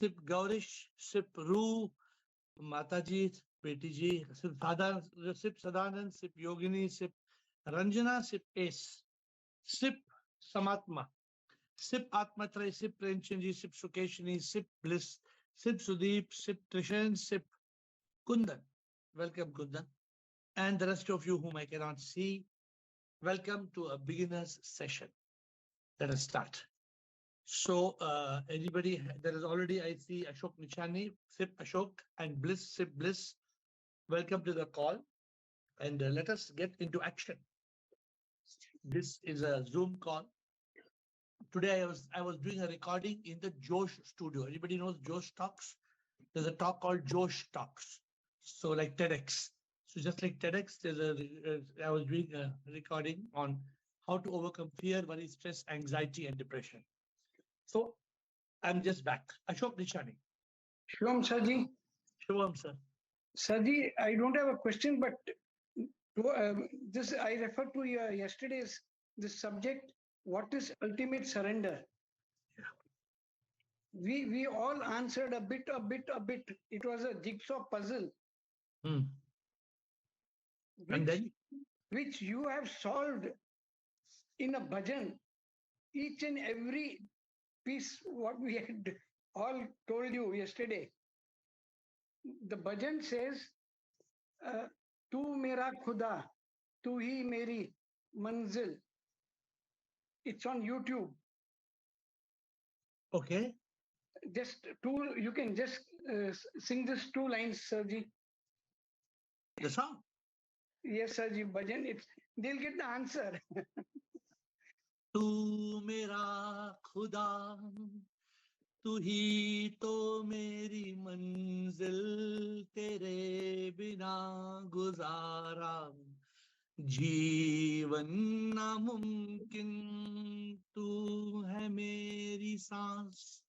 Sip Gaurish, Sip Ru, Mataji, Betiji, Sip Sadanand, Sip Yogini, Sip Ranjana, Sip Ace, Sip Samatma, Sip Atmatray, Sip Premchandji, Sip Sukeshini, Sip Bliss, Sip Sudeep, Sip Trishan, Sip Kundan. Welcome, Kundan. And the rest of you whom I cannot see, welcome to a beginner's session. Let us start. So, anybody, there is already, I see Ashok Nichani, Sip Ashok, and Bliss, Sip Bliss. Welcome to the call. And let us get into action. This is a Zoom call. Today I was doing a recording in the Josh studio. Anybody knows Josh Talks? There's a talk called Josh Talks. So like TEDx. So just like TEDx, I was doing a recording on how to overcome fear, worry, stress, anxiety, and depression. So I'm just back. Ashok Nichani. Shivam Sarji. Shivam, sir. Sarji, I don't have a question, but this I refer to yesterday's this subject. What is ultimate surrender? Yeah. We all answered a bit. It was a jigsaw puzzle. And then? Which you have solved in a bhajan. Each and every piece what we had all told you yesterday. The bhajan says, "Tu mera khuda, tu hi meri manzil." It's on YouTube. Okay. Just two. You can just sing this 2 lines, Sarji. The song. Yes, Sarji. Bhajan. They'll get the answer. Tu mera khuda, tu hi to meri manzil, tere bina guzara, जीवन नामुमकिन, तू है मेरी सांस,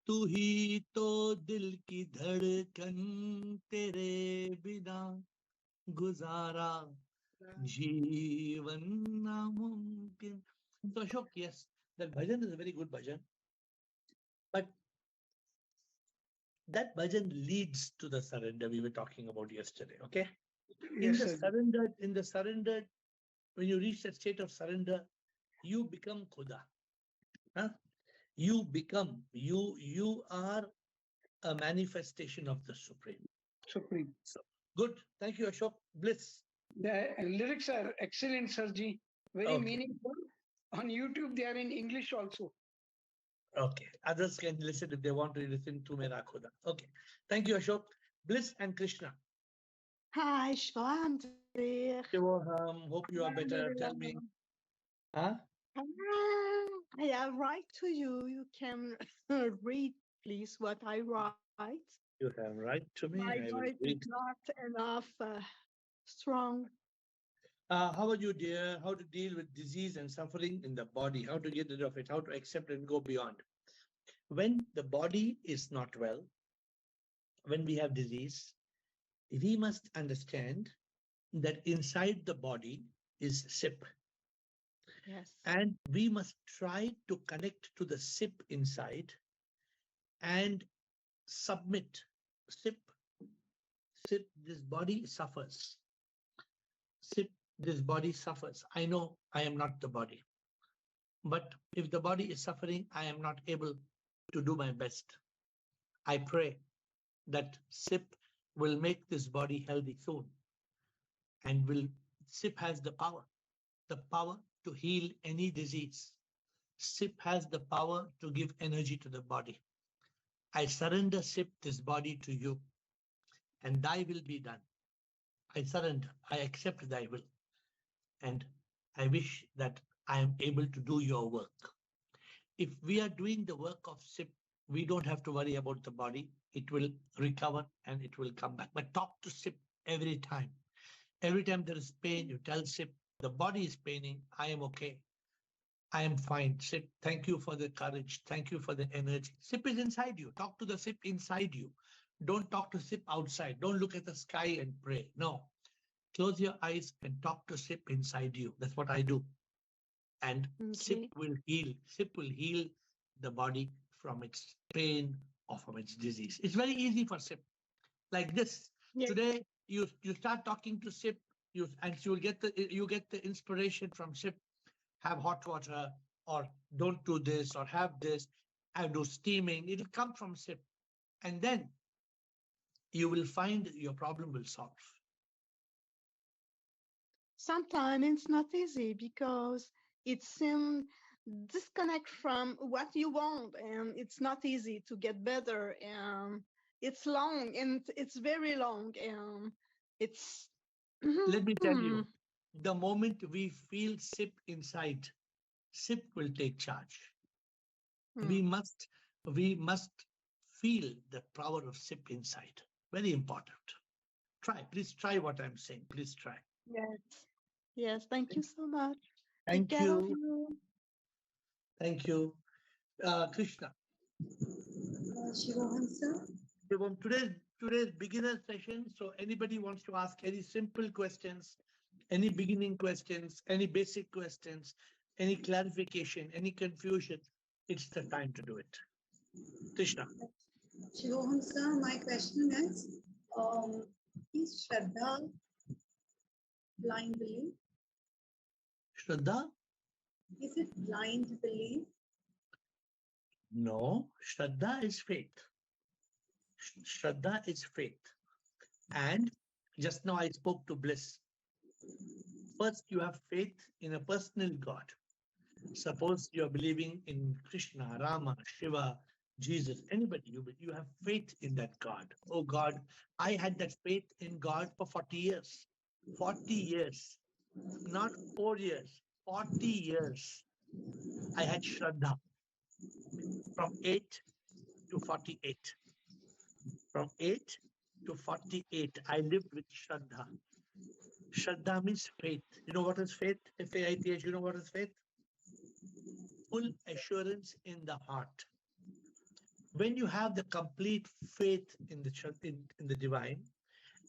तू ही तो दिल की धड़कन, तेरे बिना गुजारा जीवन नामुमकिन. So Ashok, yes, that bhajan is a very good bhajan, but that bhajan leads to the surrender we were talking about yesterday. Okay. In the surrendered, when you reach that state of surrender, you become Khuda. Huh? You are a manifestation of the Supreme. So, good. Thank you, Ashok. Bliss. The lyrics are excellent, Sarji. Very meaningful. On YouTube, they are in English also. Okay. Others can listen if they want to listen to Mera Khuda. Okay. Thank you, Ashok. Bliss and Krishna. Hi, Shivam. Hope you are better. Tell me. Huh? I write to you. You can read, please, what I write. You have right to me. My voice is not enough strong. How are you, dear? How to deal with disease and suffering in the body? How to get rid of it? How to accept and go beyond? When the body is not well, when we have disease, we must understand that inside the body is SIP. Yes. And we must try to connect to the SIP inside and submit. SIP, this body suffers. SIP, this body suffers. I know I am not the body. But if the body is suffering, I am not able to do my best. I pray that SIP will make this body healthy soon. And SIP has the power to heal any disease. SIP has the power to give energy to the body. I surrender, SIP, this body to you, and thy will be done. I surrender, I accept thy will, and I wish that I am able to do your work. If we are doing the work of SIP, we don't have to worry about the body. It will recover and it will come back. But talk to SIP every time. Every time there is pain, you tell SIP, the body is paining, I am okay. I am fine. SIP, thank you for the courage. Thank you for the energy. SIP is inside you. Talk to the SIP inside you. Don't talk to SIP outside. Don't look at the sky and pray. No. Close your eyes and talk to SIP inside you. That's what I do. And SIP will heal. SIP will heal the body from its pain of its disease. It's very easy for SIP. Like this. Yes. Today, you start talking to SIP, and you get the inspiration from SIP. Have hot water, or don't do this, or have this, and do steaming. It'll come from SIP. And then you will find your problem will solve. Sometimes it's not easy because it's disconnect from what you want, and it's not easy to get better, and it's long, and it's very long, and it's Let me tell you, the moment we feel SIP inside, SIP will take charge. We must feel the power of SIP inside. Very important. Please try what I'm saying. Please try. Yes, thank you so much. Thank Take care of you. you. Thank you. Krishna. Shivoham sir. Shivam, today's beginner session. So anybody wants to ask any simple questions, any beginning questions, any basic questions, any clarification, any confusion, it's the time to do it. Krishna. Shivoham sir, my question is Shraddha blind belief? Shraddha? Is it blind belief? No, Shraddha is faith. Shraddha is faith. And just now I spoke to Bliss. First, you have faith in a personal God. Suppose you are believing in Krishna, Rama, Shiva, Jesus, anybody, you have faith in that God. Oh God, I had that faith in God for 40 years. 40 years, not 4 years, 40 years. I had Shraddha from 8 to 48. From 8 to 48, I lived with Shraddha. Shraddha means faith. You know what is faith? F-A-I-T-H, you know what is faith? Full assurance in the heart. When you have the complete faith in the divine,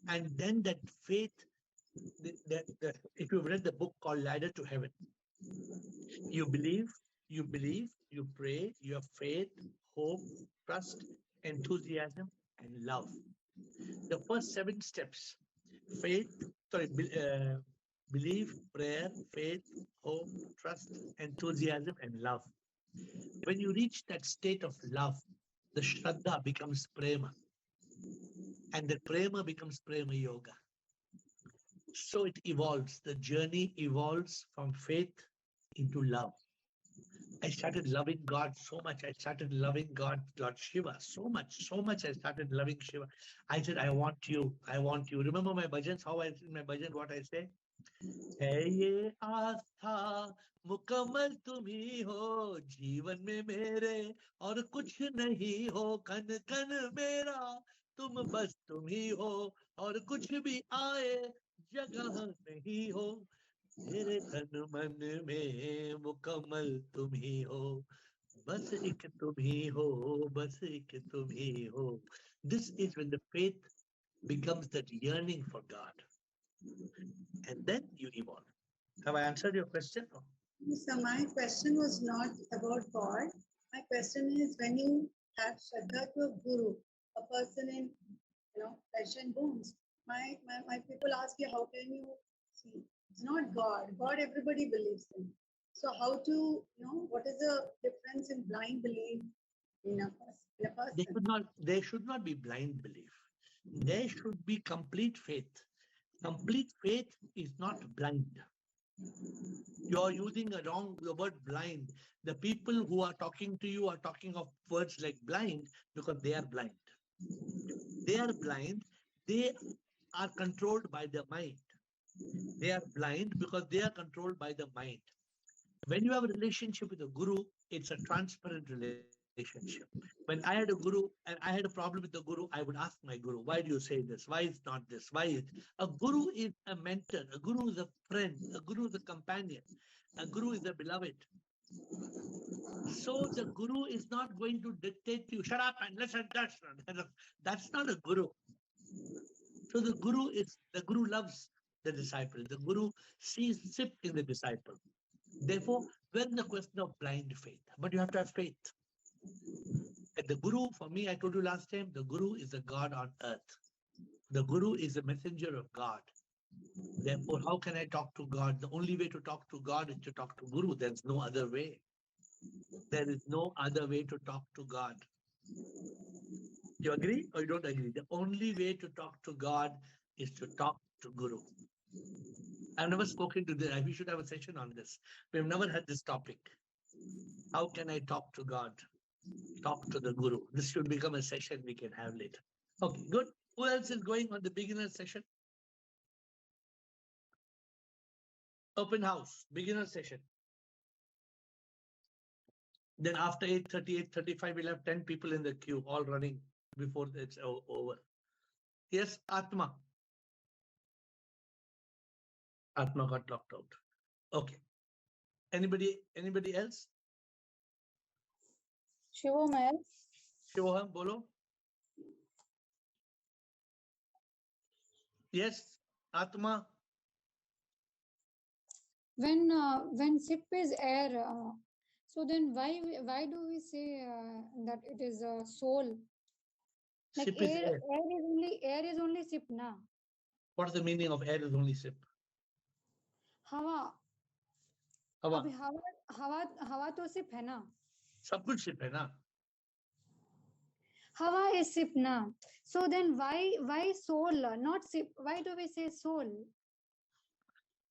and then that faith, if you've read the book called Ladder to Heaven, you believe, you pray, you have faith, hope, trust, enthusiasm, and love. The first 7 steps: belief, prayer, faith, hope, trust, enthusiasm, and love. When you reach that state of love, the Shraddha becomes Prema. And the Prema becomes Prema Yoga. So it evolves. The journey evolves from faith into love. I started loving God so much. I started loving Lord Shiva so much. I started loving Shiva. I said, I want you. Remember my bhajans, in my bhajan, what I say? है ये आस्था मुकम्मल तुम ही हो जीवन में मेरे और कुछ नहीं हो कन कन मेरा तुम बस तुम ही हो और कुछ भी आए जगह नहीं हो मेरे तन मन में मुकम्मल तुम ही हो बस एक तुम ही हो बस एक तुम ही हो. This is when the faith becomes that yearning for God. And then you evolve. Have I answered your question? So my question was not about God. My question is, when you have Shraddha to a guru, a person in flesh and bones, my people ask you, how can you see? It's not God. God everybody believes in. So how to, what is the difference in blind belief in a person? There should not be blind belief. There should be complete faith. Complete faith is not blind. You're using the word blind. The people who are talking to you are talking of words like blind because they are blind. They are blind. They are controlled by the mind. They are blind because they are controlled by the mind. When you have a relationship with a guru, it's a transparent relationship. When I had a guru and I had a problem with the guru, I would ask my guru, why do you say this? Why is not this? Why is a guru is a mentor, a guru is a friend, a guru is a companion, a guru is a beloved. So the guru is not going to dictate to you, shut up and listen. That's not a guru. So the guru loves the disciple. The guru sees SIP in the disciple. Therefore, when the question of blind faith, but you have to have faith. And the Guru, for me, I told you last time, the Guru is a God on earth. The Guru is a messenger of God. Therefore, how can I talk to God? The only way to talk to God is to talk to Guru. There's no other way. There is no other way to talk to God. You agree or you don't agree? The only way to talk to God is to talk to Guru. I've never spoken to this. We should have a session on this. We've never had this topic. How can I talk to God? Talk to the Guru. This should become a session we can have later. Okay, good. Who else is going on the beginner session? Open house, beginner session. Then after 8:30, 8:35, we'll have 10 people in the queue, all running before it's over. Yes, Atma. Atma got locked out. Okay. Anybody else? Shivam, Shivoham, bolo. Yes, Atma. when SIP is air, so then why do we say that it is a soul? Like Sip is air. air is only SIP na. What is the meaning of air is only sip? हवा हवा अभी हवा तो SIP है ना. सब कुछ sip है ना? Hava is SIP na. So then why soul, not SIP? Why do we say soul?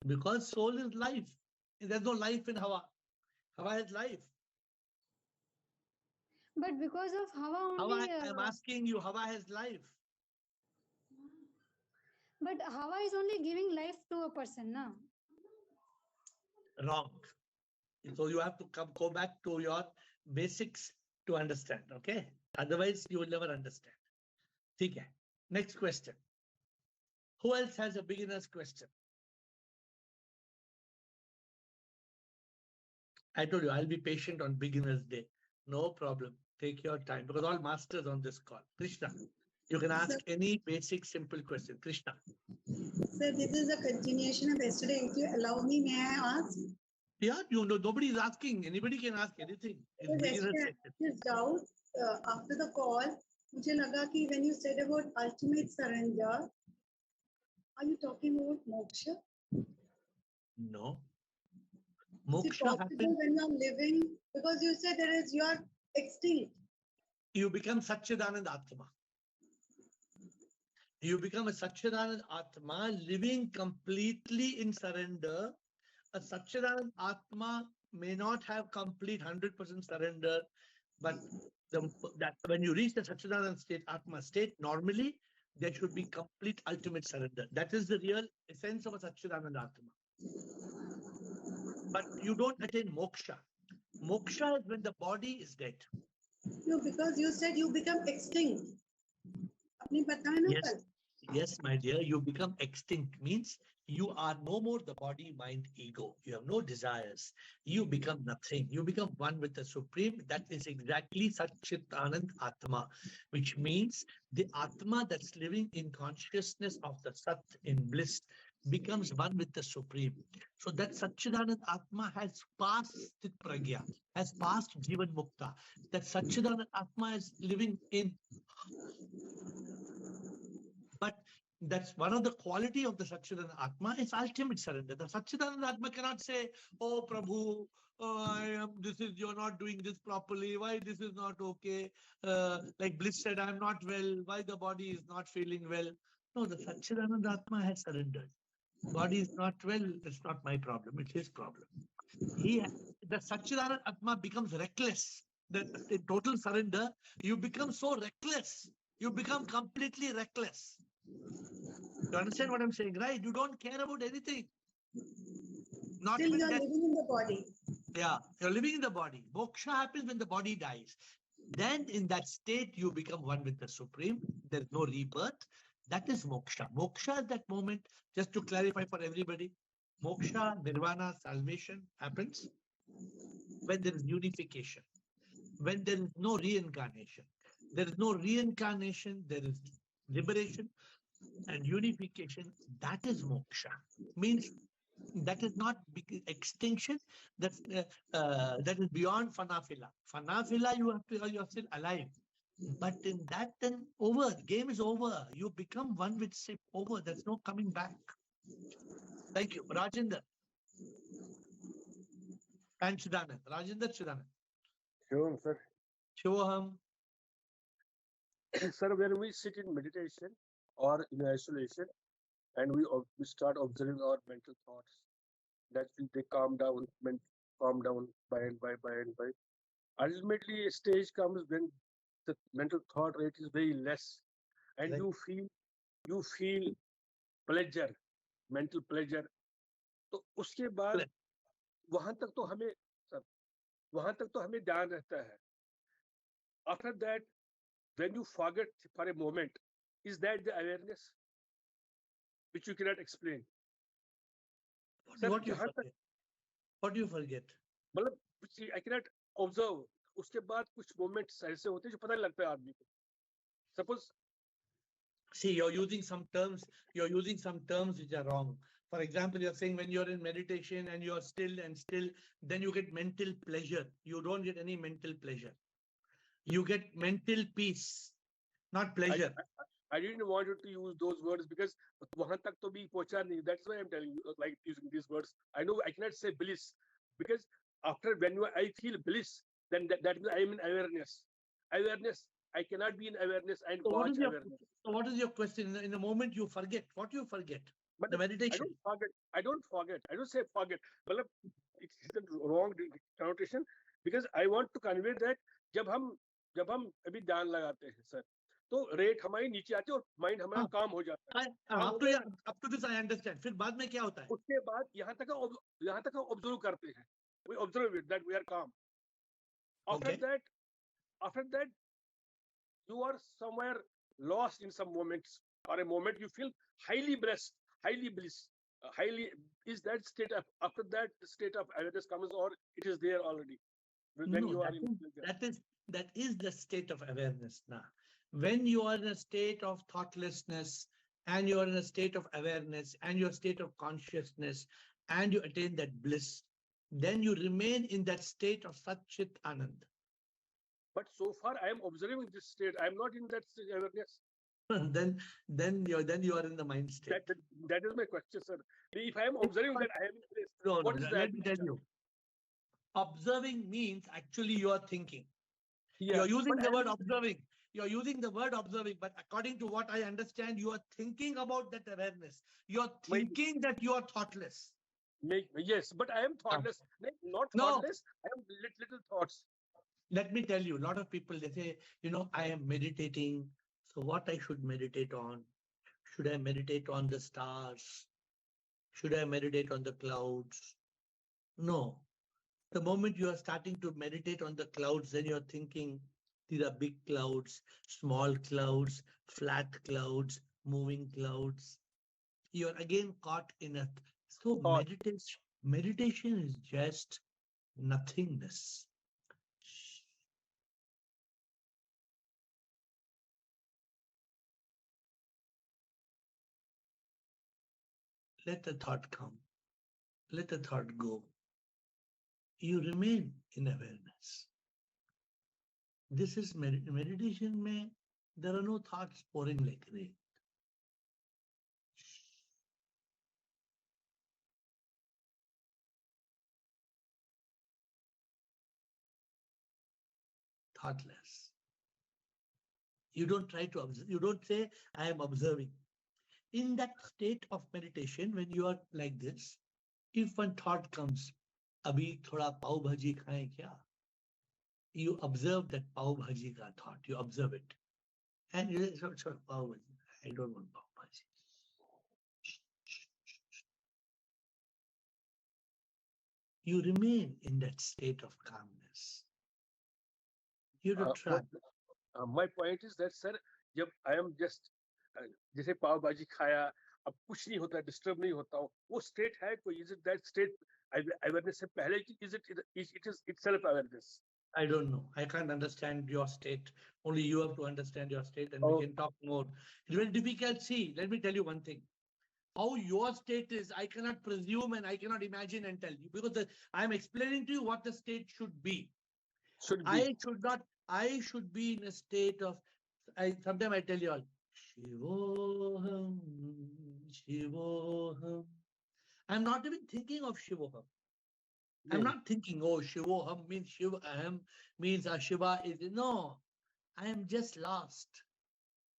Because soul is life. There's no life in Hawa. Hawa has life. But because of Hava only. Hawa, I'm asking you, Hawa has life. But Hava is only giving life to a person, na? Wrong. So you have to go back to your basics to understand, okay? Otherwise, you will never understand. Okay. Next question. Who else has a beginner's question? I told you, I'll be patient on beginner's day. No problem. Take your time because all masters on this call. Krishna, you can ask any basic, simple question. Krishna. Sir, this is a continuation of yesterday. If you allow me, may I ask? Yeah, you know, nobody is asking. Anybody can ask anything. So yesterday, this doubt after the call, मुझे लगा कि when you said about ultimate surrender, are you talking about moksha? No. Is it Moksha possible happens when you are living? Because you said there is you are extinct. You become Satchidanand Atma. You become a Satchidanand Atma living completely in surrender. A Satchidanand Atma may not have complete 100% surrender, but that when you reach the Satchidanand state, Atma state, normally there should be complete ultimate surrender. That is the real essence of a Satchidanand Atma. But you don't attain moksha. Moksha is when the body is dead. No, because you said you become extinct. आपने बताया ना Yes. कल. Yes, my dear, you become extinct means you are no more the body, mind, ego. You have no desires. You become nothing. You become one with the Supreme. That is exactly Satchitanand Atma, which means the Atma that's living in consciousness of the Sat in bliss becomes one with the Supreme. So that Satchidanand Atma has passed Sthit Pragya, has passed Jivan Mukta. That Satchidanand Atma is living in. But that's one of the quality of the Satchidanand Atma is ultimate surrender. The Satchidanand Atma cannot say, oh Prabhu, you're not doing this properly. Why this is not okay? Like Bliss said, I'm not well. Why the body is not feeling well? No, the Satchidanand Atma has surrendered. Body is not well. It's not my problem. It's his problem. The Satchidanand Atma becomes reckless. In total surrender, you become so reckless. You become completely reckless. You understand what I'm saying, right? You don't care about anything. Not Still even you are that. living in the body. Yeah, you're living in the body. Moksha happens when the body dies. Then in that state, you become one with the Supreme. There's no rebirth. That is moksha. Moksha at that moment, just to clarify for everybody, moksha, nirvana, salvation happens when there is unification, when there is no reincarnation. There is no reincarnation, there is liberation and unification. That is moksha. Means That is not extinction. That that is beyond fanafila. Fanafila, you're still alive. But in that, then over. Game is over. You become one with SIP. Over. There's no coming back. Thank you, Rajinder and Chidanand. Rajinder, Chidanand. Sure, sir. Shivoham. Sir, when we sit in meditation or in isolation and we start observing our mental thoughts, naturally they calm down, calm down by and by. Ultimately, a stage comes when the mental thought rate is very less, and Right. you feel pleasure, mental pleasure. तो उसके बाद Correct. वहां तक तो हमें sir वहां तक तो हमें ध्यान रहता है. After that, when you forget for a moment, is that the awareness which you cannot explain? Sir, What do you जहां तक forget? What do you forget? मतलब I cannot observe. उसके बाद कुछ moments ऐसे होते हैं जो पता नहीं लगता है आदमी को. Suppose See, you're using some terms. You're using some terms which are wrong. For example, you're saying when you're in meditation and you're still and still, then you get mental pleasure. You don't get any mental pleasure. You get mental peace, not pleasure. I didn't want you to use those words because वहां तक तो भी पहुंचा नहीं. That's why I'm telling you, like using these words. I know I cannot say bliss because after I feel bliss, then that means I am in awareness. Awareness. I cannot be in awareness and So watch awareness. what is your question? In the moment you forget, what do you forget? But The meditation. I don't forget. I don't say forget. मतलब it's the wrong connotation because I want to convey that जब हम अभी ध्यान लगाते हैं sir, तो rate हमारी नीचे आती है और माइंड हमारा काम हो जाता है. Up to this I understand. फिर बाद में क्या होता है? उसके बाद यहाँ तक हम ऑब्जर्व करते हैं. We observe it that we are calm. After that, you are somewhere lost in some moments or a moment you feel highly blessed, highly bliss, highly is that state of after that the state of awareness comes or it is there already when you are in that is the state of awareness now. When you are in a state of thoughtlessness and you are in a state of awareness and your state of consciousness and you attain that bliss, then you remain in that state of Sat Chit Anand. But so far I am observing this state. I am not in that awareness. then you are in the mind state. That is my question, sir. If I am observing that I am in place, what is that? Let me tell you. Observing means actually you are thinking. Yeah, you're using the word observing. You're using the word observing, but according to what I understand, you are thinking about that awareness. You're thinking that you are thoughtless. Yes, but I am thoughtless. Not thoughtless. I am little thoughts. Let me tell you, a lot of people, they say, I am meditating. So what I should meditate on? Should I meditate on the stars? Should I meditate on the clouds? No. The moment you are starting to meditate on the clouds, then you're thinking, these are big clouds, small clouds, flat clouds, moving clouds. You're again caught in a... So meditation is just nothingness. Let the thought come. Let the thought go. You remain in awareness. This is meditation. There are no thoughts pouring like rain. Thoughtless. You don't try to observe. You don't say, I am observing. In that state of meditation, when you are like this, if one thought comes, abhi thoda pav bhaji khaye kya? You observe that pav bhaji ka thought. You observe it. And you say, pav bhaji. I don't want pav bhaji. You remain in that state of calmness. You don't try. My point is that, sir, जब I am just जैसे पाव भाजी खाया, अब कुछ नहीं होता, disturb नहीं होता हूँ, वो स्टेट है कोई? Is it that state awareness से पहले की? Is it itself awareness? I don't know. I can't understand your state. Only you have to understand your state, and we can talk more. It's very difficult. See, let me tell you one thing. How your state is, I cannot presume and I cannot imagine and tell you, because I am explaining to you what the state should be. Should be. I should be in a state of, sometimes I tell you all, Shivoham, Shivoham. I'm not even thinking of Shivoham. I'm not thinking, oh, Shivoham means Shivam means Shiva is. No, I am just lost.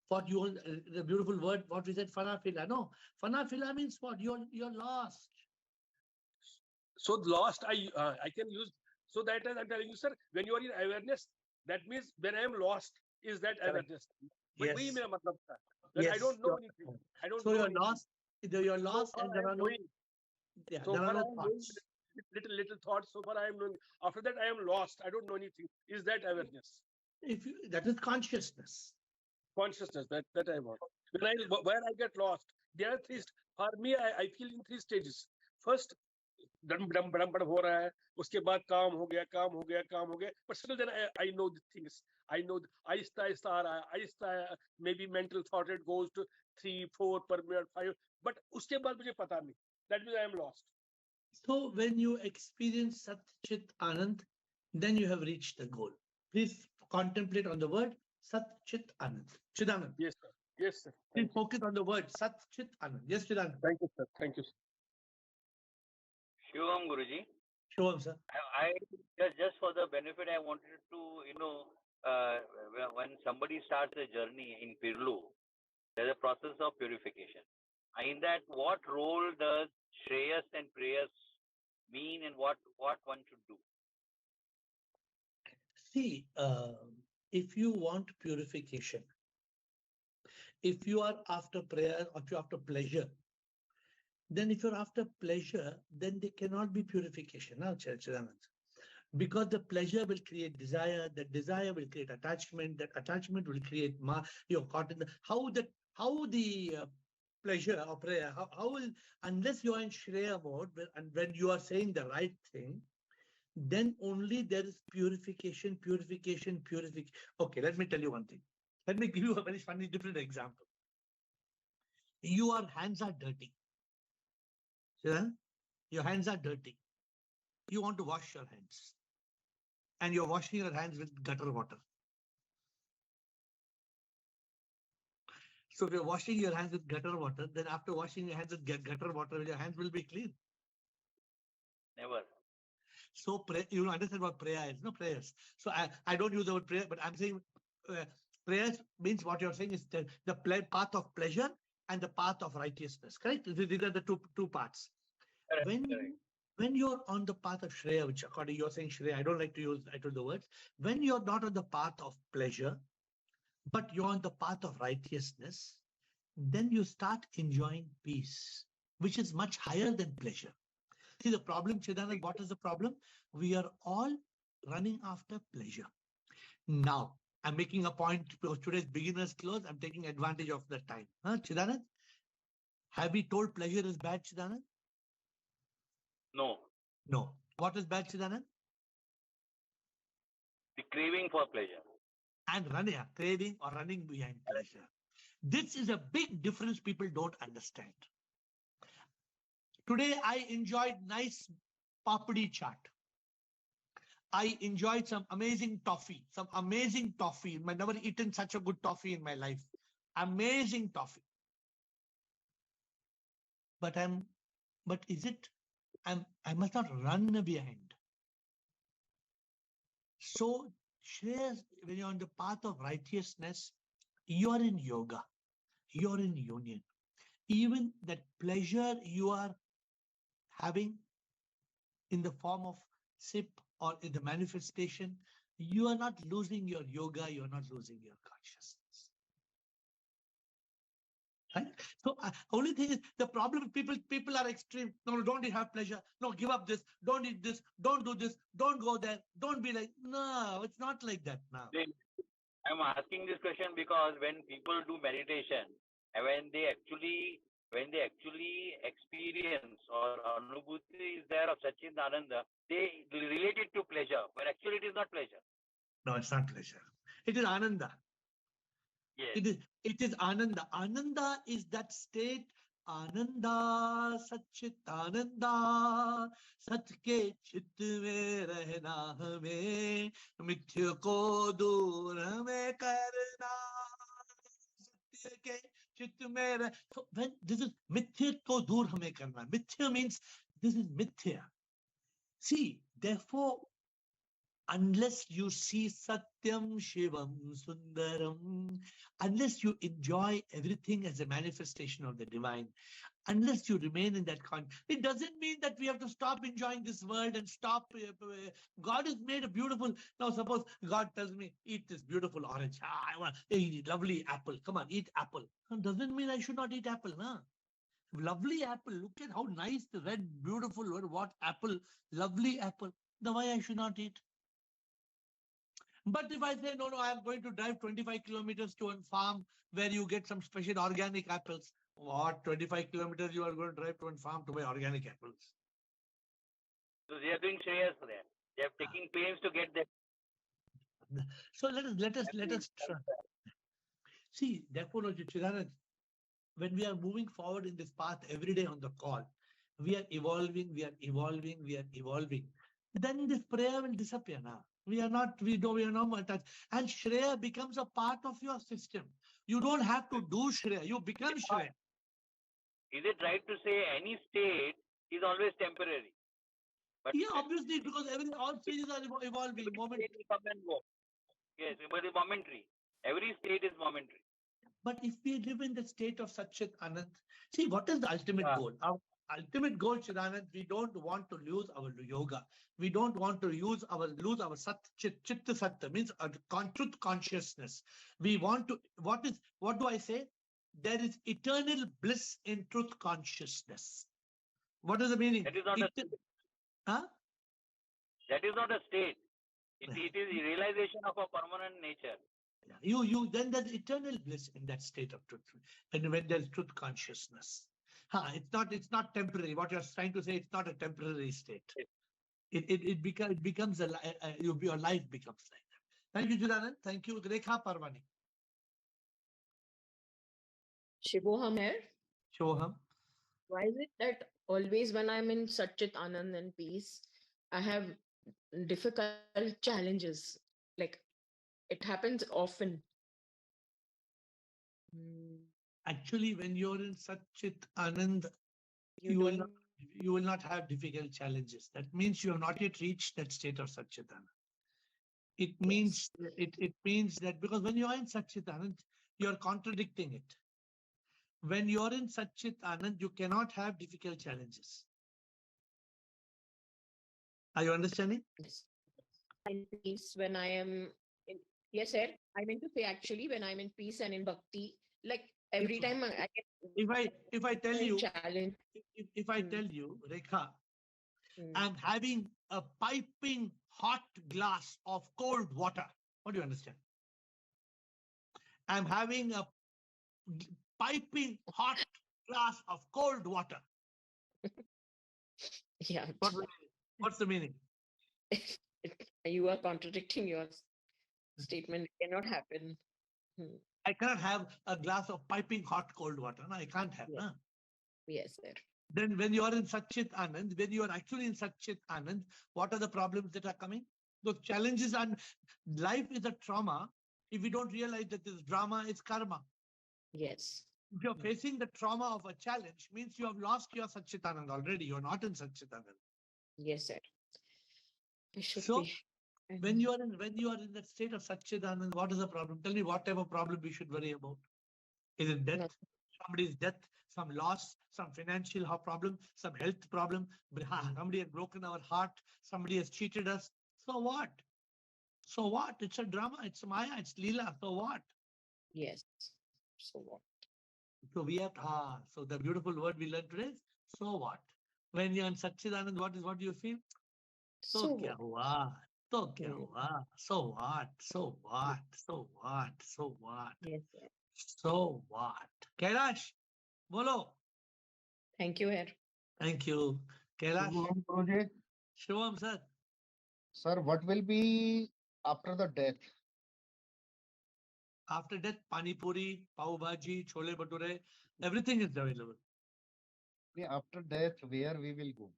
What you, the beautiful word, what we said, Fanafila. No, Fanafila means what? You're lost. So lost, I can use, so that I'm telling you, sir, when you are in awareness, that means when I am lost, is that awareness. But Yes. When I don't know anything. I don't so know you're anything. lost. You're lost, so and there are no. Yeah, so there are no I am knowing thoughts. little thoughts. So far I am knowing. After that I am lost. I don't know anything. Is that awareness? If you, that is consciousness. Consciousness. That I want. Where I get lost, there are three. For me, I feel in three stages. First, बड़म हो रहा है, उसके बाद काम हो गया, but still then I know the things. I know आहिस्ता आ रहा है, आहिस्ता, maybe mental thought it goes to 3, 4 per minute, 5, but उसके बाद मुझे पता नहीं. That means I am lost. So when you experience Sat Chit Anand, then you have reached the goal. Please contemplate on the word Sat Chit Anand. Chidanand. Yes, sir. Yes, sir. Please focus on the word Sat Chit Anand. Yes, Chidanand. Thank you, sir. Thank you, sir. Shivam Guruji. Shivam, sir. I just for the benefit, I wanted to, when somebody starts a journey in Pirlu, there's a process of purification. In that, what role does Shreyas and Preyas mean, and what one should do? See, if you want purification, if you are after prayer or if you're after pleasure, then if you're after pleasure, then there cannot be purification. Now, Chidanand. Because the pleasure will create desire, that desire will create attachment, that attachment will create you're caught in the how the pleasure or prayer, how will, unless you are in Shreya mode, and when you are saying the right thing, then only there is purification. Okay, let me tell you one thing. Let me give you a very funny different example. Your hands are dirty. Your hands are dirty. You want to wash your hands. And you're washing your hands with gutter water. So if you're washing your hands with gutter water, then after washing your hands with gutter water, your hands will be clean. Never. So you understand what prayer is, no prayers. So I don't use the word prayer, but I'm saying prayers means what you're saying is the path of pleasure and the path of righteousness. Correct? These are the two parts. Correct. When you're on the path of Shreya, which according you're saying Shreya, I don't like to use the words. When you're not on the path of pleasure, but you're on the path of righteousness, then you start enjoying peace, which is much higher than pleasure. See the problem, Chidanand, what is the problem? We are all running after pleasure. Now, I'm making a point because today's beginner's close. I'm taking advantage of the time. Chidanand? Have we told pleasure is bad, Chidanand? No. No. What is bad, Chidanand? The craving for pleasure. And craving or running behind pleasure. This is a big difference people don't understand. Today, I enjoyed nice papdi chaat. I enjoyed some amazing toffee. I've never eaten such a good toffee in my life. Amazing toffee. But is it? I must not run behind. So, Shreyas, when you're on the path of righteousness, you're in yoga. You're in union. Even that pleasure you are having in the form of sip or in the manifestation, you are not losing your yoga, you're not losing your consciousness. Right? So only thing is the problem is people are extreme. No, don't have pleasure. No, give up this. Don't eat this. Don't do this. Don't go there. Don't be like, no, it's not like that now. I'm asking this question because when people do meditation, and when they actually experience or anubhuti is there of Sachit Ananda, they relate it to pleasure, but actually it is not pleasure. No, it's not pleasure. It is Ananda. Yes. It is Ananda. Ananda is that state Ananda, Satchit Ananda, Sat ke chit mein rehna hame, mithya ko dur hame karna. Satya ke chit mein reh. So when this is mithya ko dur hame karna. Mithya means this is mithya. See, therefore, unless you see Satyam Shivam Sundaram, unless you enjoy everything as a manifestation of the divine, unless you remain in that it doesn't mean that we have to stop enjoying this world and stop. God has made a beautiful. Now, suppose God tells me, eat this beautiful orange. I want eat lovely apple. Come on, eat apple. Doesn't mean I should not eat apple, huh? Lovely apple. Look at how nice the red, beautiful, what apple, lovely apple. Then why I should not eat? But if I say, no, I'm going to drive 25 kilometers to a farm where you get some special organic apples. What 25 kilometers you are going to drive to a farm to buy organic apples? So they are doing shreyas there. They are taking pains to get that. So let us try. See, therefore, Chiranand, when we are moving forward in this path every day on the call, we are evolving. Then this prayer will disappear now. We are not touched. And Shreya becomes a part of your system. You don't have to do Shreya. You become Shreya. Is it right to say any state is always temporary? But yeah, obviously, because all stages are evolving. Moment come and go. Yes, but it's momentary. Every state is momentary. But if we live in the state of Satchit Anand, see, what is the ultimate goal? Our ultimate goal, Chidanand, we don't want to lose our yoga. We don't want to lose our Sat Chitta Satta, means truth consciousness. We want to, what do I say? There is eternal bliss in truth consciousness. What is the meaning? That is not a state. Huh? That is not a state. It is a realization of a permanent nature. Then there's eternal bliss in that state of truth. And when there's truth consciousness. It's not temporary. What you're trying to say, it's not a temporary state. It becomes your life becomes like that. Thank you, Chidanand. Thank you, Rekha Parvani. Shivoham here. Shivoham. Why is it that always when I'm in Satchit Anand and peace, I have difficult challenges? Like it happens often. Actually, when you're in Satchit Anand, you will not have difficult challenges. That means you have not yet reached that state of Satchit Anand. It means it means that because when you are in Satchit Anand, you are contradicting it. When you are in Satchit Anand, you cannot have difficult challenges. Are you understanding? Yes. In peace, when I am in, yes, sir. I meant to say actually when I'm in peace and in bhakti, like every time I get if I tell you challenge. If I tell you, Rekha, I'm having a piping hot glass of cold water. What do you understand? I'm having a piping hot glass of cold water. Yeah. What's the meaning? You are contradicting your statement. It cannot happen. I cannot have a glass of piping hot cold water. No, I can't have. Yes, no? Yes, sir. Then when you are in Satchit Anand, when you are actually in Satchit Anand, what are the problems that are coming? Those challenges, and life is a trauma. If we don't realize that this drama is karma. Yes. If you're facing the trauma of a challenge, means you have lost your Satchit Anand already. You're not in Satchit Anand. Yes, sir. I should so be. when you are in that state of Satchit Anand, what is the problem? Tell me what type of problem we should worry about. Is it death? Somebody's death, some loss, some financial problem, some health problem. Somebody has broken our heart. Somebody has cheated us. So what? So what? It's a drama. It's Maya. It's Leela. So what? Yes. So what? So we have so the beautiful word we learned today is so what? When you're in Satchidanand, what do you feel? So kya hua? So kya hua? So what? So what? So what? So what? Yes, sir. So what? Kailash, bolo. Thank you, sir. Thank you. Kailash. Shivoham project. Shivoham, sir. Sir, what will be after the death? After death, pani puri, pav bhaji, chole bhature, everything is available. After death, where we will go?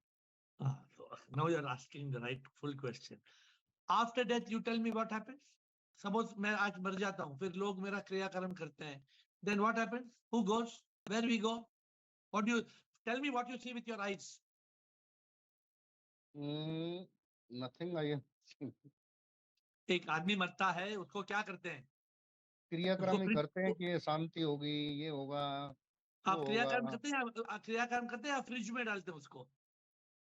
So now you're asking the right full question. After death, you tell me what happens. Suppose मैं आज मर जाता हूँ, फिर लोग मेरा क्रियाकर्म करते हैं. Then what happens? Who goes? Where we go? What do you tell me? What you see with your eyes? Nothing. I एक आदमी मरता है, उसको क्या करते हैं? क्रियाक्रम ही फ्रिज करते हैं कि ये शांति होगी, ये होगा, वो आप क्रियाकर्म होगा. करते हैं, क्रियाकर्म करते हैं या फ्रिज में डालते हैं उसको?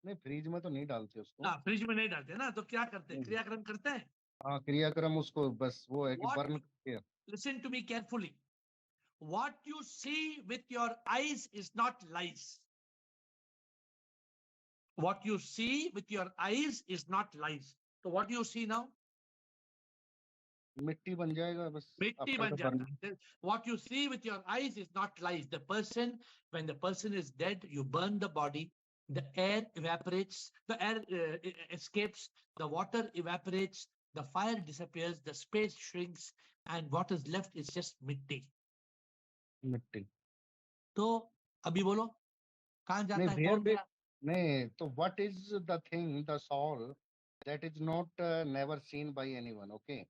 नहीं, फ्रिज में तो नहीं डालते उसको. हाँ, फ्रिज में नहीं डालते ना, तो क्या करते हैं? क्रियाकर्म करते हैं. हाँ, क्रियाक्रम उसको बस वो है कि What बर्न you- करके. Listen to me carefully. What you see with your eyes is not lies. What you see with your eyes is not lies. So what do you see now? मिट्टी बन जाएगा बस. मिट्टी बन जाता है. What you see with your eyes is not lies. The person, when the person is dead, you burn the body, the air evaporates, the air escapes, the water evaporates, the fire disappears, the space shrinks, and what is left is just मिट्टी. मिट्टी. तो अभी बोलो कहाँ जाता है? नहीं, कौन गया? नहीं, तो what is the thing, the soul that is not never seen by anyone? Okay.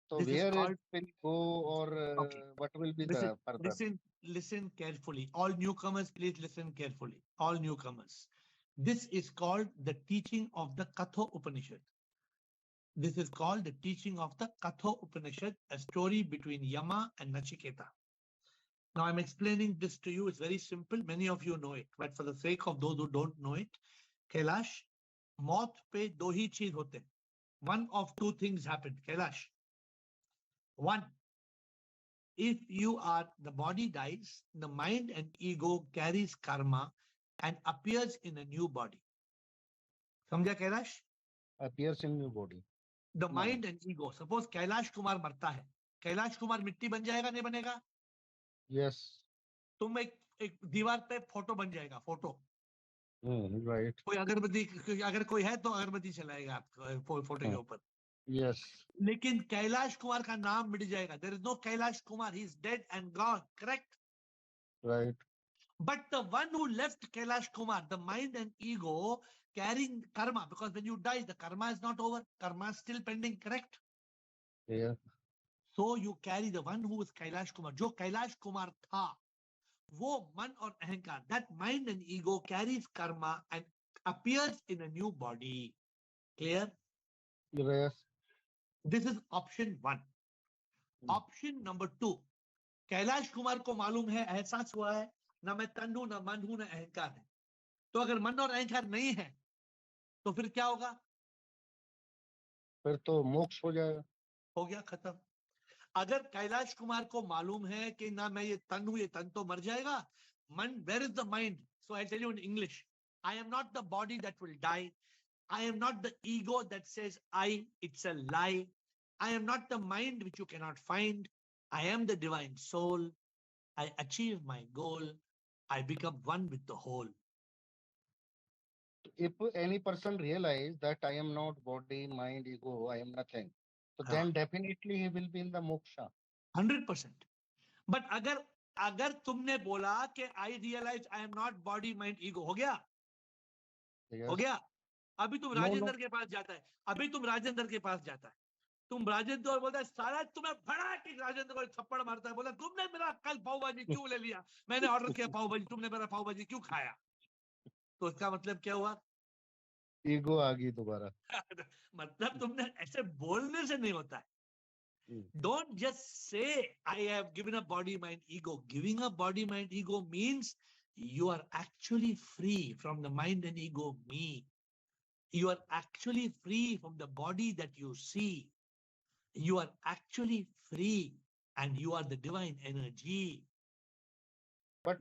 So This is where it called. will go, or Okay. what will be Listen, the further? listen carefully. All newcomers, please listen carefully. All newcomers. This is called the teaching of the Katha Upanishad. This is called the teaching of the Katha Upanishad, a story between Yama and Nachiketa. Now I'm explaining this to you. It's very simple. Many of you know it, but for the sake of those who don't know it, Kailash, मौत पे दो ही चीज होते हैं. One of two things happen. Kailash. One, if you are, the body dies, the mind and ego carries karma and appears in a new body. समझा Kailash? Appears in your body. The mind and ego. Suppose Kailash Kumar मरता है, कैलाश कुमार मिट्टी बन जाएगा, नहीं बनेगा? Yes. तुम एक दीवार पे फोटो बन जाएगा, फोटो. Right. कोई अगरबत्ती, अगर कोई है तो अगरबत्ती चलाएगा आपको फोटो के ऊपर. Yes. लेकिन कैलाश कुमार का नाम मिट जाएगा. There is no Kailash Kumar. He is dead and gone. Correct? Right. But the one who left Kailash Kumar, the mind and ego, carrying karma, because when you die, the karma is not over. Karma is still pending, correct? Yeah. So you carry the one who is Kailash Kumar. Jo Kailash Kumar tha, wo man or ahankar, that mind and ego carries karma and appears in a new body. Clear? Yes. This is option one. Option number two. Kailash Kumar को मालूम है, एहसास हुआ है, ना मैं तन हूं, ना मन हूं, ना अहंकार है. तो अगर मन और अहंकार नहीं है, तो फिर क्या होगा? फिर तो मोक्ष हो जाएगा. हो गया, खत्म. अगर कैलाश कुमार को मालूम है कि ना मैं ये तन हूं, ये तन तो मर जाएगा. मन, where is the mind? So I tell you in English, I am not the body that will die. I am not the ego that says I, it's a lie. I am not the mind which you cannot find. I am the divine soul. I achieve my goal. I become one with the whole. If any person realize that I am not body, mind, ego, I am nothing, so then definitely he will be in the moksha. 100%. But अगर तुमने बोला कि I realize I am not body, mind, ego, हो गया? Yes. हो गया? अभी तुम No, राजेंद्र no. के पास जाता है. अभी तुम राजेंद्र के पास जाता है. तुम राजेंद्र और बोलता है साला तुम्हें बड़ा कि राजेंद्र को थप्पड़ मारता है. बोला तुमने मेरा कल पाव भाजी क्यों ले लिया? मैंने ऑर्डर किया पाव भाजी, तुमने मेरा पाव भाजी क्यों खाया? तो इसका मतलब क्या हुआ? ईगो आ गई दोबारा. मतलब तुमने ऐसे बोलने से नहीं होता है. Don't just say I have given up body, mind, ego. Giving up body, mind, ego means you are actually free from the mind and ego me. You are actually free from the body that you see. You are actually free and you are the divine energy. But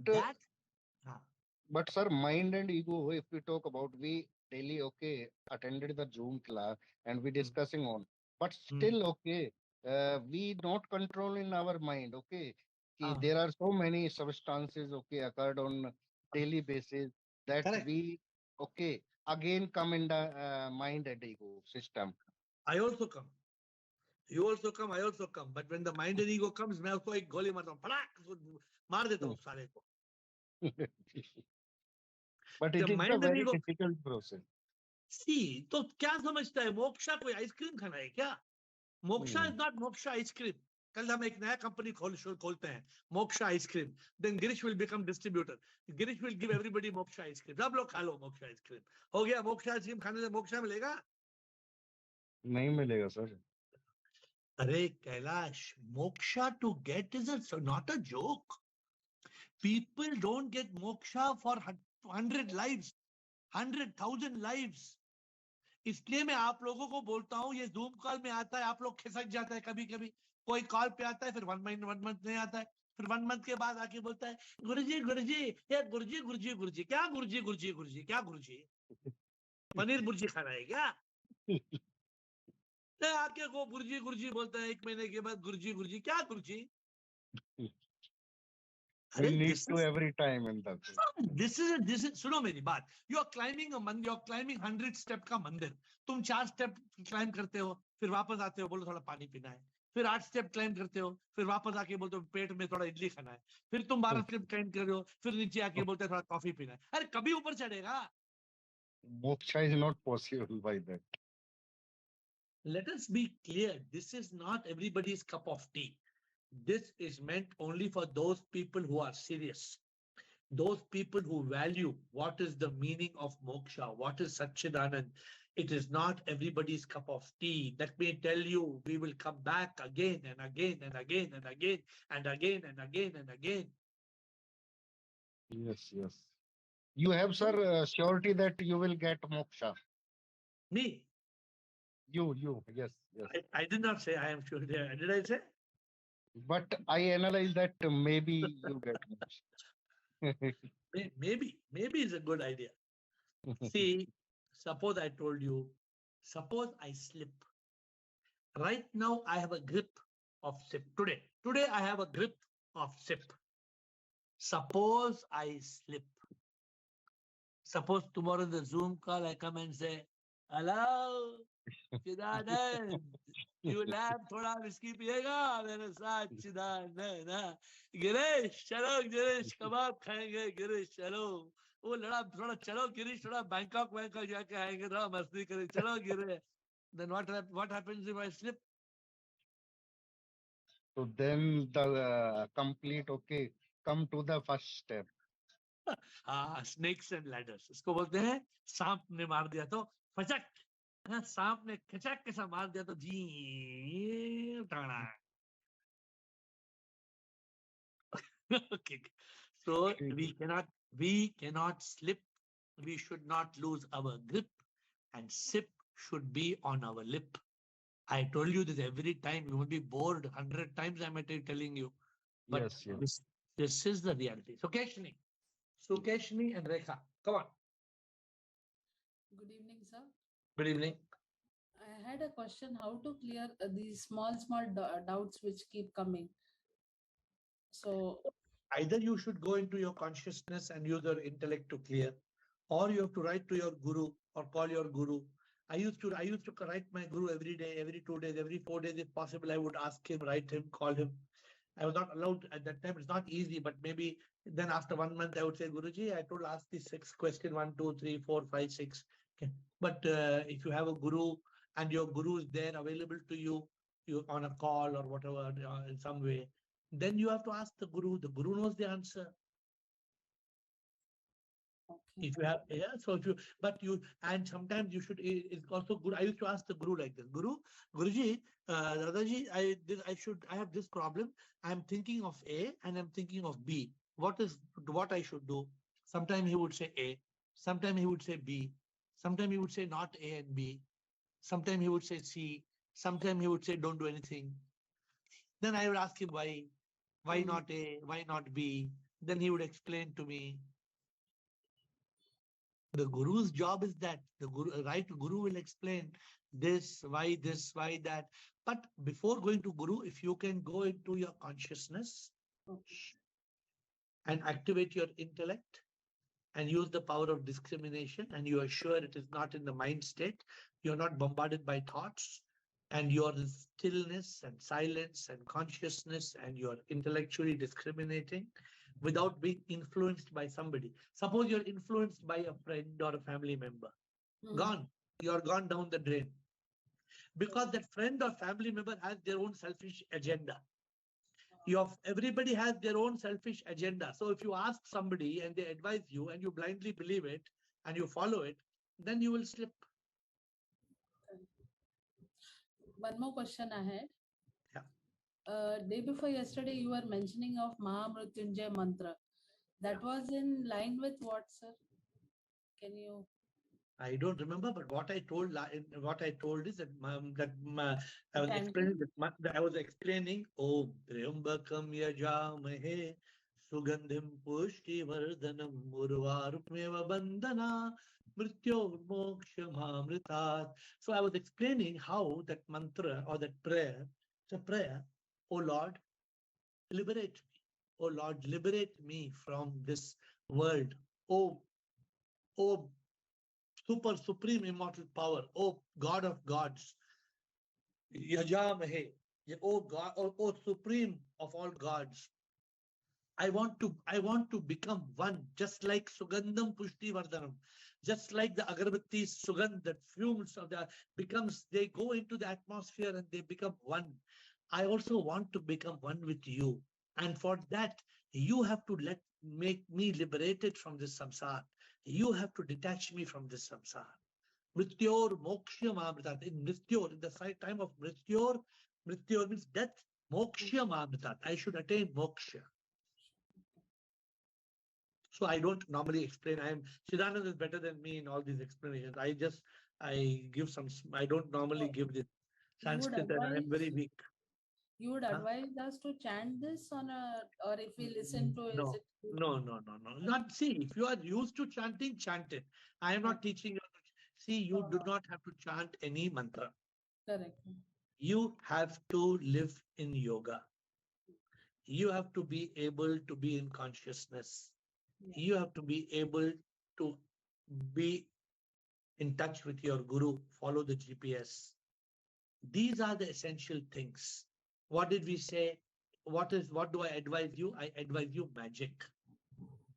but sir, mind and ego, if we talk about, we daily attended the Zoom class and we discussing on, but still we not control in our mind. There are so many substances occurred on daily basis that Correct. we again come in the mind and ego system. I also come. You also come, I also come. But when the mind and ego comes, मैं उसको एक गोली मारता हूँ, फटाक उसको मार देता हूँ सारे को. But The it is a mind and very ego. difficult process. See, तो क्या समझता है मोक्षा कोई आइसक्रीम खाना है क्या? Moksha Hmm. is not moksha ice cream. कल हम एक नया कंपनी खोलते हैं, moksha ice cream. Then Girish will become distributor. Girish will give everybody moksha ice cream. सब लोग खा लो मोक्षा आइसक्रीम. हो गया, मोक्षा आइसक्रीम खाने से मोक्षा मिलेगा? नहीं मिलेगा सर. अरे Kailash, moksha to get is not a joke. People don't get moksha for 100 lives, 100,000 lives. इसलिए मैं आप लोगों को बोलता हूँ, ये जूम कॉल में आता है, आप लोग खिसक जाता है कभी कभी. कोई कॉल पे आता है, फिर 1 month नहीं आता है, फिर 1 month के बाद आके बोलता है गुरुजी गुरुजी, ये गुरुजी गुरुजी गुरुजी, क्या गुरुजी गुरुजी गुरुजी, क्या गुरुजी, पनीर भुर्जी खाना है क्या? आके को गुरुजी गुरुजी बोलता है, 1 महीने के बाद गुरुजी गुरुजी, क्या गुरुजी? We need to every time in that. This is सुनो मेरी बात. You are climbing a मंदिर, you are climbing 100 step का मंदिर. तुम 4 step climb करते हो, फिर वापस आते हो, बोलो थोड़ा पानी पीना है. फिर 8 step climb करते हो, फिर वापस आके बोलते हो पेट में थोड़ा इडली खाना है. फिर तुम 12 step climb कर रहे हो, फिर नीचे आके बोलते हो थोड़ा कॉफी पीना है. अरे कभी ऊपर चढ़ेगा? Moksha is not possible by that. Let us be clear. This is not everybody's cup of tea. This is meant only for those people who are serious. Those people who value what is the meaning of moksha, what is Satchidanand. It is not everybody's cup of tea. Let me tell you, we will come back again and again and again and again and again and again and again. Yes, yes. You have, sir, surety that you will get moksha. Me? You, yes, yes. I did not say I am sure. Did I say? But I analyze that maybe you get moksha. Maybe is a good idea. See, suppose I told you, suppose I slip. Right now, I have a grip of sip. Today I have a grip of sip. Suppose I slip. Suppose tomorrow in the Zoom call, I come and say, hello, Chidanand, you will have thoda whiskey piyega mere saath, Chidanand. Girish, chalo Girish, kebab khayenge, Girish, chalo. वो लड़ा थोड़ा चलो गिरीश, थोड़ा Bangkok जाके आएंगे, थोड़ा मस्ती करें, चलो गिरे. Then what happens if I slip? So then the complete, okay, come to the first step. Snakes and ladders. इसको बोलते हैं सांप ने मार दिया तो फचक, सांप ने खचक के साथ मार दिया तो जी ta-da. Okay. So we cannot slip. We should not lose our grip, and sip should be on our lip. I told you this every time. You will be bored 100 times. I'm telling you. But yes. This is the reality. Sukeshni and Rekha, come on. Good evening, sir. Good evening. I had a question: how to clear these small doubts which keep coming? So either you should go into your consciousness and use your intellect to clear, or you have to write to your guru or call your guru. I used to write my guru every day, every 2 days, every 4 days, if possible. I would ask him, write him, call him. I was not allowed at that time. It's not easy, but maybe then after 1 month, I would say, Guruji, I told ask the 6 question 1, 2, 3, 4, 5, 6. Okay. But if you have a guru and your guru is there available to you on a call or whatever in some way, then you have to ask the guru. The guru knows the answer. okay. If you have, and sometimes you should, it's also good. I used to ask the guru like this, Guruji, Dadaji, I have this problem. I'm thinking of A and I'm thinking of B. What I should do? Sometimes he would say A, sometimes he would say B, sometimes he would say not A and B, sometimes he would say C, sometimes he would say don't do anything. Then I would ask him why not A, why not B? Then he would explain to me. The guru's job is that the guru will explain this, why that. But before going to guru, if you can go into your consciousness and activate your intellect and use the power of discrimination, and you are sure it is not in the mind state, you're not bombarded by thoughts, and you're in stillness and silence and consciousness, and you're intellectually discriminating, without being influenced by somebody. Suppose you're influenced by a friend or a family member. Gone. You're gone down the drain. Because that friend or family member has their own selfish agenda. Everybody has their own selfish agenda. So if you ask somebody and they advise you and you blindly believe it and you follow it, then you will slip. One more question I had. Yeah. Day before yesterday, you were mentioning of Mahamrutyunjay mantra. That was in line with what, sir? Can you? I don't remember, but what I told is that I was explaining. Om Triambakam Yajamahe Sugandhim Pushti Vardhanam Urvarupmeva Bandhana Mrityo Mokshamamritat. So I was explaining how that mantra or that prayer, it's a prayer. Oh Lord, liberate me. Oh Lord, liberate me from this world. Oh supreme immortal power, oh God of gods, Yajamahe, oh God, oh supreme of all gods. I want to become one, just like Sugandham Pushti Vardhanam, just like the agarbatti sugandh, that fumes of they go into the atmosphere and they become one. I also want to become one with you. And for that, you have to make me liberated from this samsara. You have to detach me from this samsara. Mrityor Moksham Amritat. In Mrityor, in the time of Mrityor means death. Moksham Amritat. I should attain moksha. So I don't normally explain. Siddhananda is better than me in all these explanations. I give some. I don't normally give this Sanskrit, and I am very weak. You would advise us to chant this or if we listen to No. is it? No. Not see. If you are used to chanting, chant it. I am not teaching you. See, you do not have to chant any mantra. Correct. You have to live in yoga. You have to be able to be in consciousness. Yeah. You have to be able to be in touch with your guru, follow the GPS. These are the essential things. What did we say? What do I advise you? I advise you magic.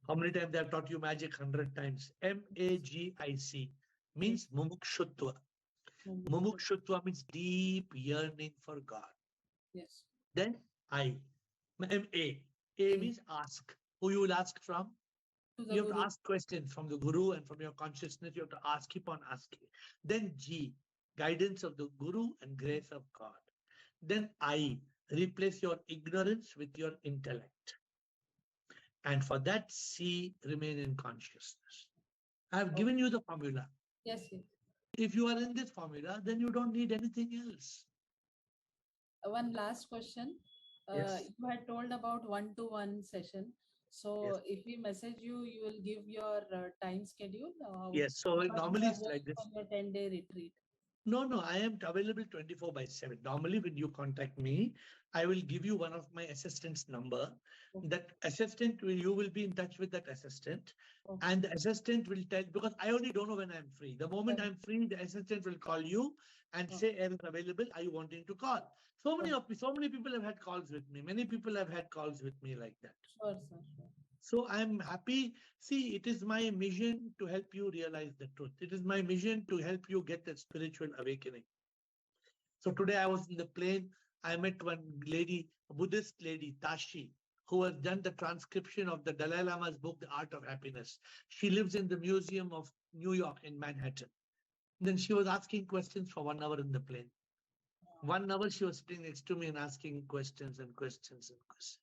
How many times I have taught you magic? 100 times. MAGIC means mumukshutva. Mumukshutva means deep yearning for God. Yes. Then I. A means ask. Who you will ask from? You have to ask questions from the guru and from your consciousness. You have to ask, keep on asking. Then G, guidance of the guru and grace of God. Then I, replace your ignorance with your intellect. And for that, C, remain in consciousness. I have given you the formula. Yes. If you are in this formula, then you don't need anything else. One last question. Yes. You had told about one-to-one session. So if we message you, you will give your time schedule? Yes. So normally it's like this. On your 10-day retreat. No, I am available 24/7. Normally, when you contact me, I will give you one of my assistant's number. Okay. That assistant, you will be in touch with that assistant. Okay. And the assistant will tell, because I only don't know when I'm free. The moment I'm free, the assistant will call you and say, AiR is available. Are you wanting to call? So many people have had calls with me. Many people have had calls with me like that. Sure, sir. So I'm happy. See, it is my mission to help you realize the truth. It is my mission to help you get that spiritual awakening. So today I was in the plane. I met one lady, a Buddhist lady, Tashi, who has done the transcription of the Dalai Lama's book, The Art of Happiness. She lives in the Museum of New York in Manhattan. Then she was asking questions for 1 hour in the plane. 1 hour she was sitting next to me and asking questions and questions and questions.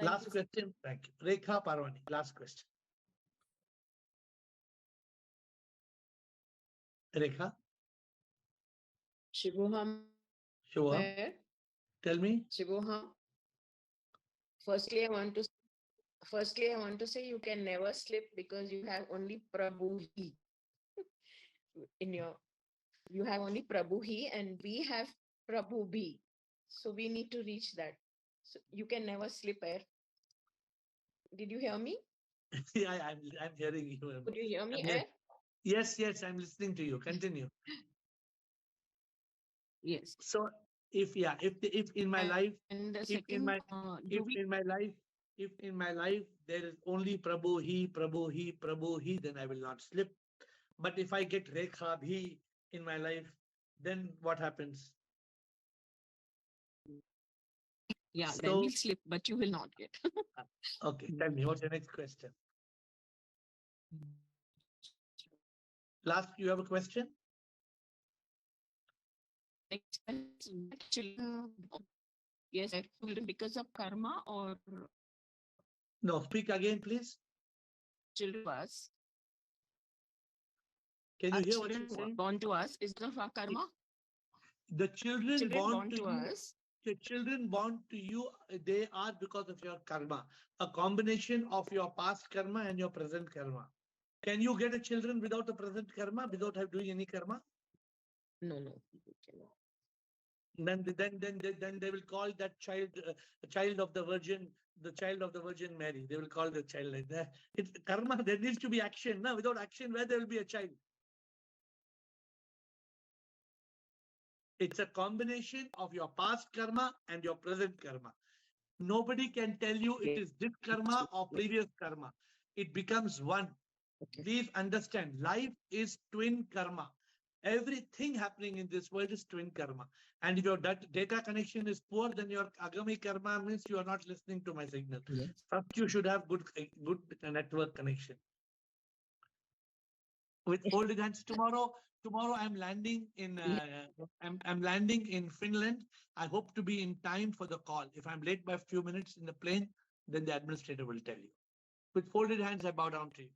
Last question. Thank you. Rekha Parwani, last question. Rekha? Shivoham. Shivoham? Tell me. Shivoham. Firstly, I want to say you can never slip because you have only Prabhu He. You have only Prabhu He and we have Prabhu Bhi. So we need to reach that. So you can never slip, AiR. Did you hear me? Yeah, I'm hearing you. Could you hear me, AiR? Yes, I'm listening to you. Continue. Yes. So If in my life, And the if second, in my do we in my life, if in my life there is only Prabhu, he, then I will not slip. But if I get Rekha Bhi in my life, then what happens? Yeah, then we'll slip, but you will not get. Okay, tell me, what's the next question? Last, you have a question? Next question, children, yes, children because of karma or No, speak again, please. children was. Can you hear what Children you're saying? born to us is of our karma. The children born to you, us. the children born to you, they are because of your karma, a combination of your past karma and your present karma. Can you get a children without a present karma, without doing any karma? No. Then they will call that child a child of the Virgin, the child of the Virgin Mary. They will call the child like that. It's karma. There needs to be action. No, without action, where there will be a child? It's a combination of your past karma and your present karma. Nobody can tell you it is this karma or previous karma. It becomes one. Okay. Please understand, life is twin karma. Everything happening in this world is twin karma. And if your data connection is poor, then your agami karma means you are not listening to my signal. Yes. First, you should have good network connection. With folded hands, tomorrow I'm landing in I'm landing in Finland. I hope to be in time for the call. If I'm late by a few minutes in the plane, then the administrator will tell you. With folded hands, I bow down to you.